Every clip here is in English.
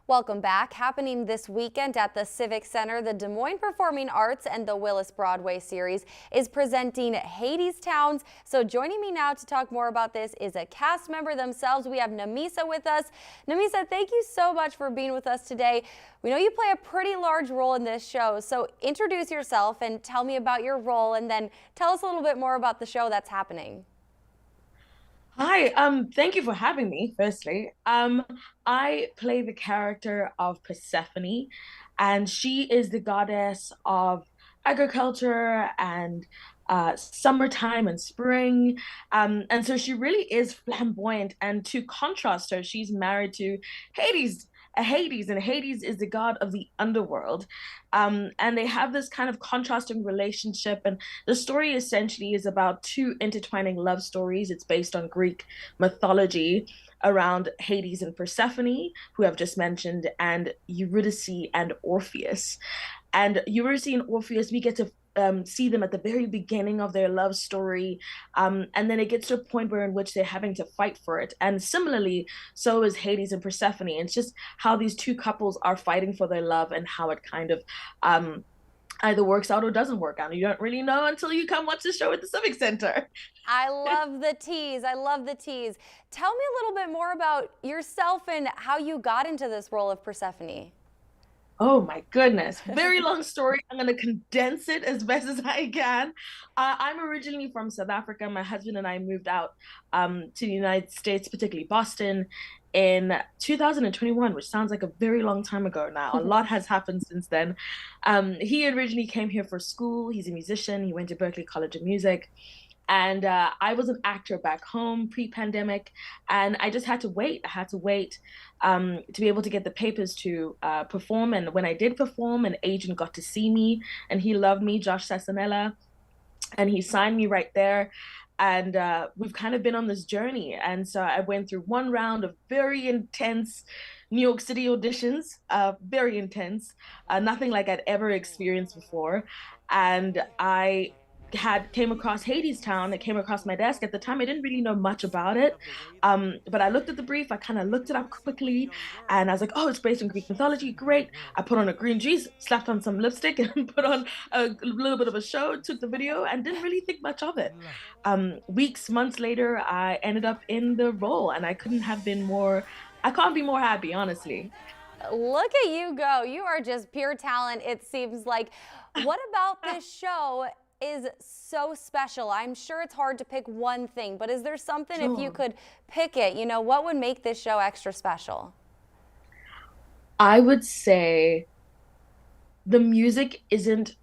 Welcome back. Happening this weekend at the Civic Center, the Des Moines Performing Arts and the Willis Broadway series is presenting Hadestown. So joining me now to talk more about this is a cast member themselves. We have Namisa with us. Namisa, thank you so much for being with us today. We know you play a pretty large role in this show, so introduce yourself and tell me about your role, and then tell us a little bit more about the show that's happening. Hi, thank you for having me, firstly. I play the character of Persephone, and she is the goddess of agriculture and summertime and spring. And so she really is flamboyant. And to contrast her, she's married to Hades. And Hades is the god of the underworld. And they have this kind of contrasting relationship. And the story essentially is about two intertwining love stories. It's based on Greek mythology around Hades and Persephone, who I've just mentioned, and Eurydice and Orpheus. And Eurydice and Orpheus, we get to see them at the very beginning of their love story, and then it gets to a point where in which they're having to fight for it. And similarly, so is Hades and Persephone. It's just how these two couples are fighting for their love and how it kind of either works out or doesn't work out. You don't really know until you come watch the show at the Civic Center. I love the tease. I love the tease. Tell me a little bit more about yourself and how you got into this role of Persephone. Oh my goodness. Very long story. I'm going to condense it as best as I can. I'm originally from South Africa. My husband and I moved out to the United States, particularly Boston, in 2021, which sounds like a very long time ago now. A lot has happened since then. He originally came here for school. He's a musician. He went to Berklee College of Music. And I was an actor back home pre-pandemic, and I just had to wait. I had to wait to be able to get the papers to perform. And when I did perform, an agent got to see me, and he loved me, Josh Sassanella, and he signed me right there. And we've kind of been on this journey. And so I went through one round of very intense New York City auditions, very intense, nothing like I'd ever experienced before. And I had came across Hadestown. It came across my desk. At the time, I didn't really know much about it, but I looked at the brief. I kind of looked it up quickly, and I was like, "Oh, it's based on Greek mythology. Great!" I put on a green dress, slapped on some lipstick, and put on a little bit of a show. Took the video, and didn't really think much of it. Weeks, months later, I ended up in the role, and I couldn't have been more. I can't be more happy, honestly. Look at you go. You are just pure talent, it seems like. What about this show is so special? I'm sure it's hard to pick one thing, but is there something, if you Sure. could pick it, what would make this show extra special? I would say the music isn't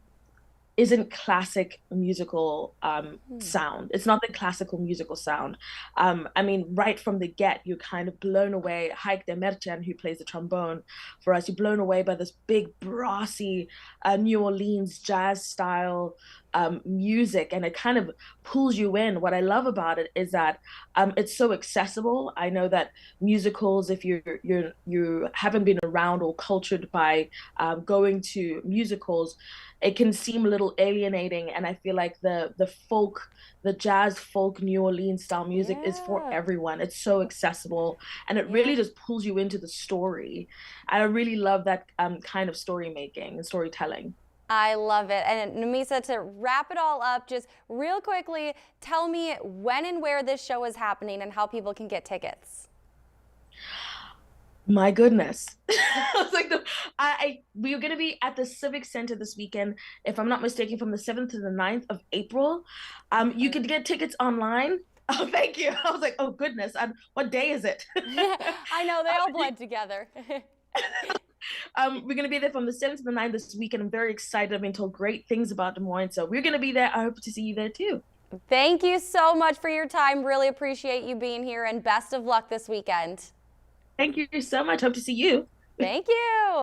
classic musical Hmm. sound. It's not the classical musical sound. I mean, right from the get, you're kind of blown away. Haik Demerchian, who plays the trombone for us, you're blown away by this big, brassy New Orleans jazz style music, and it kind of pulls you in. What I love about it is that it's so accessible. I know that musicals, if you haven't been around or cultured by going to musicals, it can seem a little alienating. And I feel like the jazz folk New Orleans style music is for Yeah. everyone. It's so accessible, and it Yeah. really just pulls you into the story. I really love that kind of story making and storytelling. I love it. And Namisa, to wrap it all up, just real quickly, tell me when and where this show is happening and how people can get tickets. My goodness. I was like we are gonna be at the Civic Center this weekend, if I'm not mistaken, from the 7th to the 9th of April. You could get tickets online. Oh, thank you. I was like, oh goodness. What day is it? I know, they all blend together. We're gonna be there from the 7th to the 9th this weekend. I'm very excited. I've been told great things about Des Moines. So we're gonna be there. I hope to see you there too. Thank you so much for your time. Really appreciate you being here, and best of luck this weekend. Thank you so much. Hope to see you. Thank you.